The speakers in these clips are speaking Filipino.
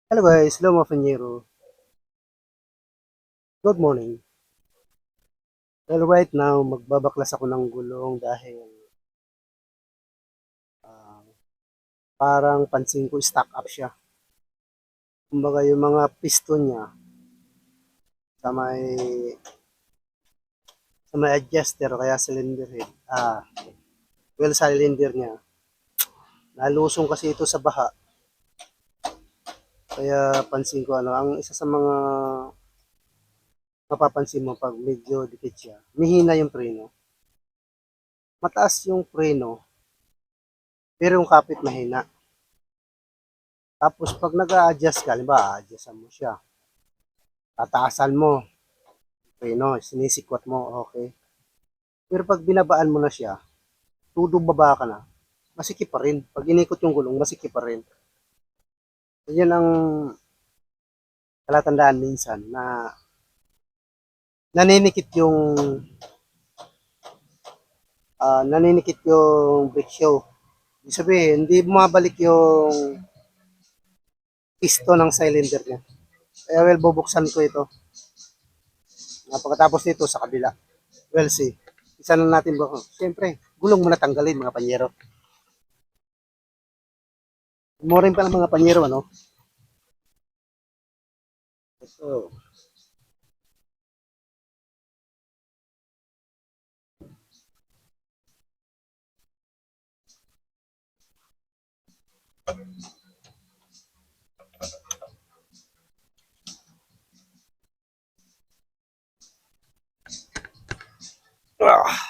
Hello guys, hello mga Panyero. Good morning. Well, right now, magbabaklas ako ng gulong dahil ah, parang pansin ko stock up siya. Kumbaga yung mga piston niya sa may, sa may adjuster o kaya cylinder head. Well, cylinder niya. Nalusong kasi ito sa baha. Kaya pansin ko ang isa sa mga mapapansin mo pag medyo dikit siya. Mihina yung preno. Mataas yung preno, pero yung kapit mahina. Tapos pag nag-a-adjust ka, halimbawa, adjustan mo siya. Tataasan mo, preno, sinisikwat mo, okay. Pero pag binabaan mo na siya, tudong baba ka na, masikip pa rin. Pag inikot yung gulong, masikip pa rin. So, yan ang palatandaan minsan na naninikit yung brake show. Ibig sabihin, hindi bumabalik yung piston ng cylinder niya. Kaya well, bubuksan ko ito. Pagkatapos nito sa kabila. Well, see. Isa na natin ba? Siyempre, gulong muna tanggalin mga panyero. Mo rin pala mga panyero, ano? Ito. Ah.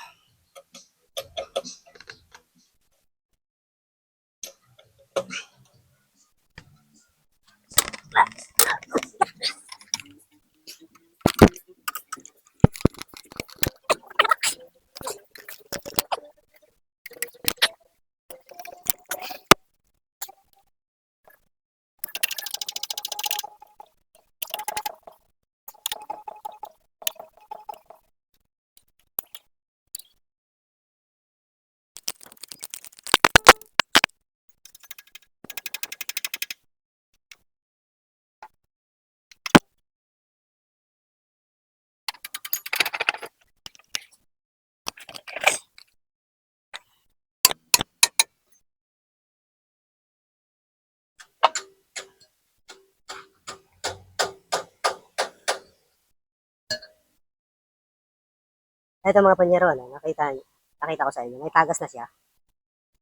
Ito mga panyero, ano, nakita ko sa inyo, may tagas na siya.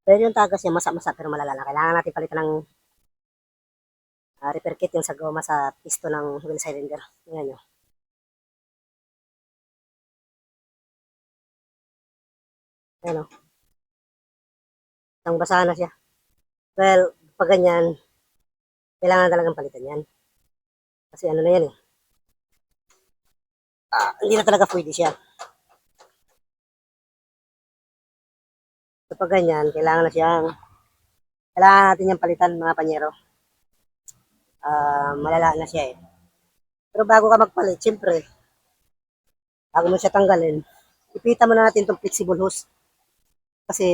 Pero yung tagas niya, masa-masa pero malala na. Kailangan natin palitan ng repair kit yung sa goma sa piston ng wheel cylinder. Ngayon nyo. Ayan o. Ang basa na siya. Well, pag ganyan, kailangan talagang palitan yan. Kasi ano na yan eh. Hindi na talaga pwede siya. So pag ganyan, kailangan natin yung palitan mga panyero. Malala na siya eh. Pero bago ka magpalit, siyempre, bago mo siya tanggalin, ipita muna natin itong flexible hose. Kasi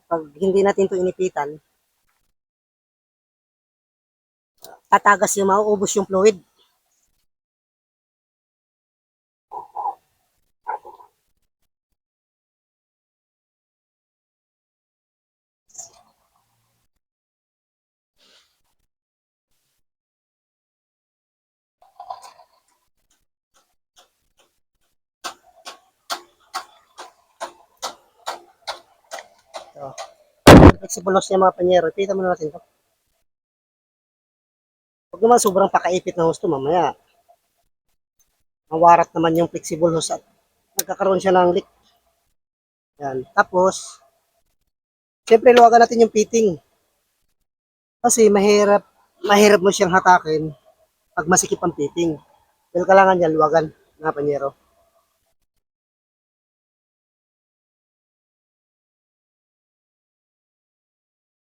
pag hindi natin ito inipitan, tatagas yung mauubos yung fluid. So, flexible hose niya mga panyero, ipita muna natin ito. Huwag naman sobrang pakaipit na hose to, mamaya mawarat naman yung flexible hose at nagkakaroon siya ng leak. Yan. Tapos, siyempre luwagan natin yung fitting. Kasi mahirap mo siyang hatakin pag masikip ang fitting. Dahil kailangan niya luwagan, mga panyero.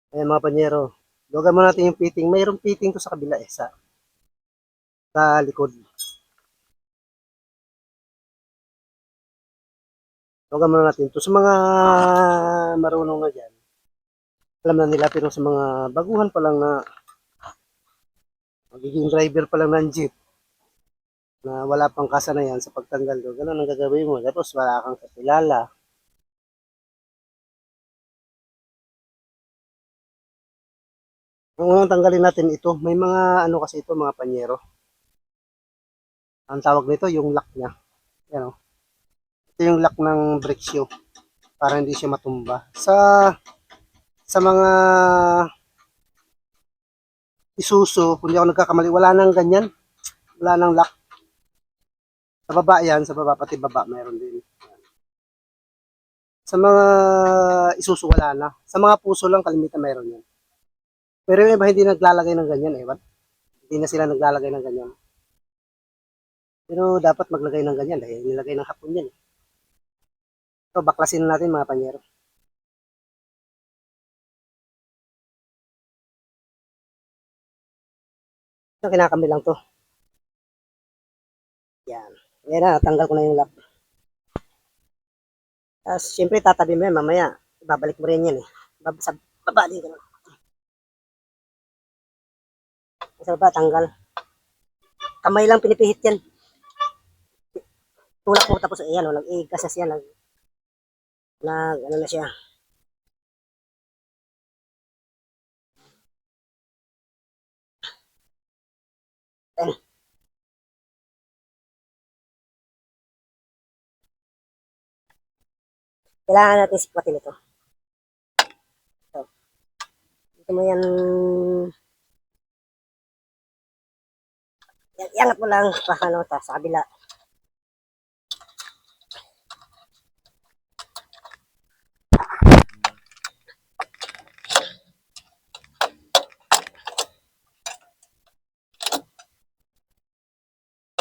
Ayan mga panyero. Luwagan mo natin yung fitting. Mayroong fitting to sa kabila eh, sa likod. Luwagan muna natin to. Sa mga marunong na dyan, alam na nila, pero sa mga baguhan pa lang na magiging driver pa lang ng jeep na wala pang kasanayan sa pagtanggal doon, ganun ang gagawin mo. Tapos wala kang kakilala. Ang unang tanggalin natin ito, may mga ano kasi ito, mga panyero. Ang tawag nito, yung lock niya. Yan o. Ito yung lock ng brake shoe para hindi siya matumba. Sa mga Isuzu, kung di ako nagkakamali, wala nang ganyan. Wala nang lock. Sa baba yan, sa baba, pati baba, meron din. Sa mga Isuzu, wala na. Sa mga puso lang, kalimitan meron yan. Pero yung iba hindi naglalagay ng ganyan, eh. Hindi na sila naglalagay ng ganyan. Pero dapat maglagay ng ganyan dahil nilagay ng hapon yan. So, baklasin natin mga panyero. So, kinakambi lang to. Yan. Yan na, tanggal ko na yung lock. Tapos, syempre, tatabi mo yan. Mamaya, babalik mo rin yan eh. Sa baba din ka na. Sa baba, tanggal. Kamay lang pinipihit yan. Tulak mo tapos, ayan o, nag-igasas yan. Ano na siya. Ayan. Kailangan natin sikwatin ito. So, dito mo yan, iangat mo lang ano, sa kabila.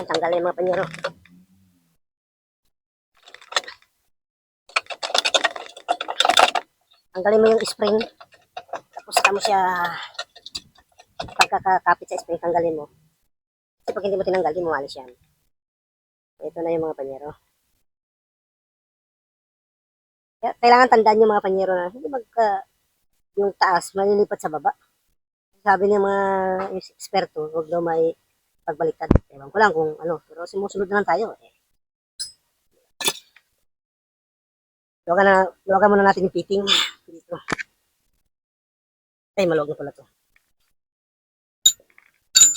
Tanggalin mga panyero. Tanggalin mo yung spring. Tapos saka mo siya pagkakapit sa spring, tanggalin mo. Kasi pag hindi mo tinanggal, di mo alis yan. Ito na yung mga panyero. Kailangan tandaan yung mga panyero na hindi yung taas, malilipat sa baba. Sabi ng mga eksperto, huwag daw may pagbaliktad. Ewan ko lang kung ano, pero sumusunod na lang tayo. Luwagan muna natin yung fitting dito. Ay, maluwag na pala to.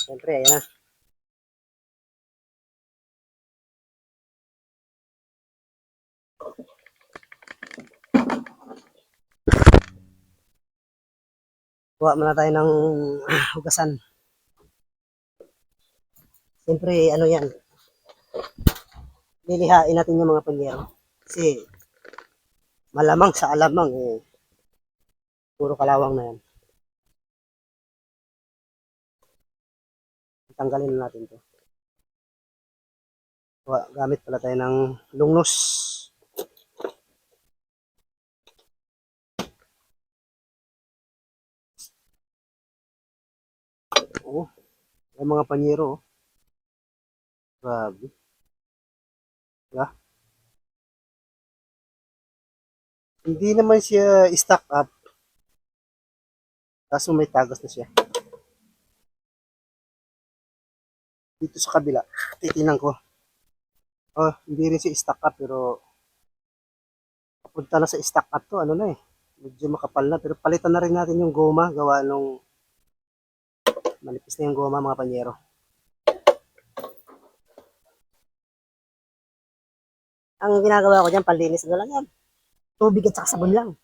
Siyempre, ayan na. Kuha muna tayo ng hugasan. Siyempre, ano yan. Lilihain natin yung mga panyero. Kasi, malamang sa alamang, puro kalawang na yan. Tanggalin na natin to. Gamit pala tayo ng lungnos. Oh, yung mga panyero. Oh. Grabe. Yeah. Hindi naman siya stack up. Kaso may tagas na siya. Dito sa kabila, titinan ko. Oh, hindi rin siya stack up pero papunta na sa stack up to, ano na eh. Medyo makapal na pero palitan na rin natin yung goma gawa nung manipis na yung goma mga panyero. Ang ginagawa ko dyan, panlinis na lang yan. Tubig at saka sabon lang.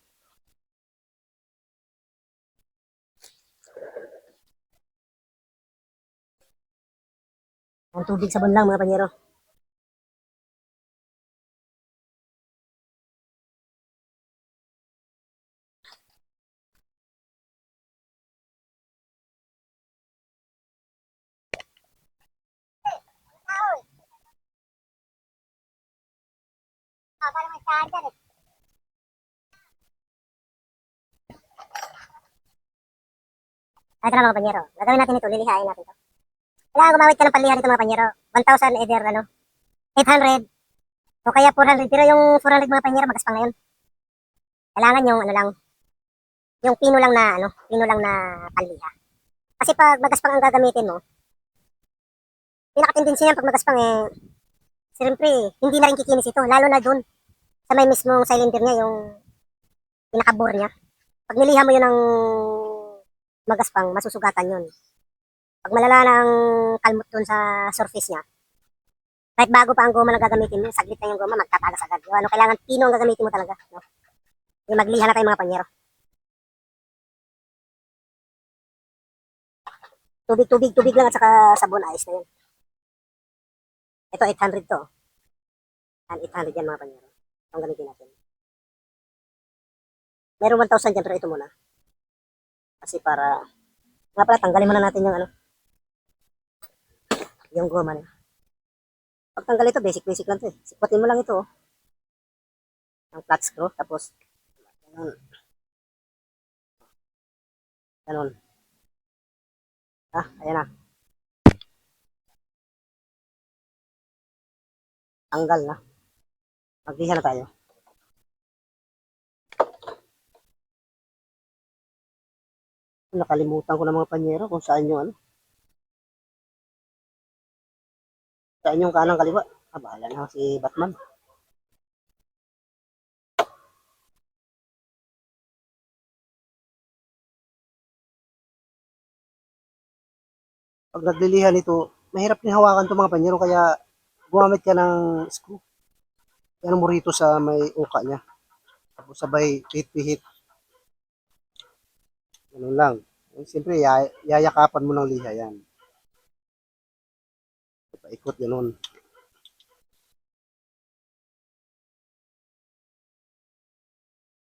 Ang tubig sabon lang mga panyero. Ito na mga panyero. Gagawin natin ito, lilihain natin ito. Kailangan gumawit ka ng panlihan ito mga panyero. 1,000 either 800. O kaya 400. Pero yung 400 mga panyero, magaspang na yun. Kailangan yung ano lang, yung pino lang na panliha. Kasi pag magaspang ang gagamitin mo, pinaka-tendency niyan pag magaspang siyempre, hindi na rin kikinis ito. Lalo na dun sa may mismong cylinder niya, yung pinaka-bore niya. Pag niliha mo yun ng magaspang, masusugatan yun. Pag malala ng kalmot dun sa surface niya, kahit bago pa ang goma na gagamitin mo, saglit na yung goma, magtatagas agad. Yung ano, kailangan pino ang gagamitin mo talaga. No? Yung magliha na tayo mga panyero. Tubig lang at saka sabon, ayos na yun. Ito, 800 to. 800 yan mga panyero. Ang gamitin natin. Meron 1,000 dyan, pero ito muna. Kasi para, nga pala, tanggalin muna natin yung ano, yung goma na. Pag tanggal ito, basic lang to eh. Sikwatin mo lang ito, oh. Ang flat screw, tapos, ganun. Ganun. Ayan na. Tanggal na. Magliha na tayo. Nakalimutan ko ng mga panyero kung saan yung ano. Saan yung kanang kaliwa. Bahala na si Batman. Pag naglilihan nito, mahirap din hawakan itong mga panyero kaya gumamit ka ng screw. Yan mo rito sa may uka niya. Tapos sabay pihit-pihit. Ganun lang. Siyempre, yayakapan mo ng liha yan. Paikot ganun.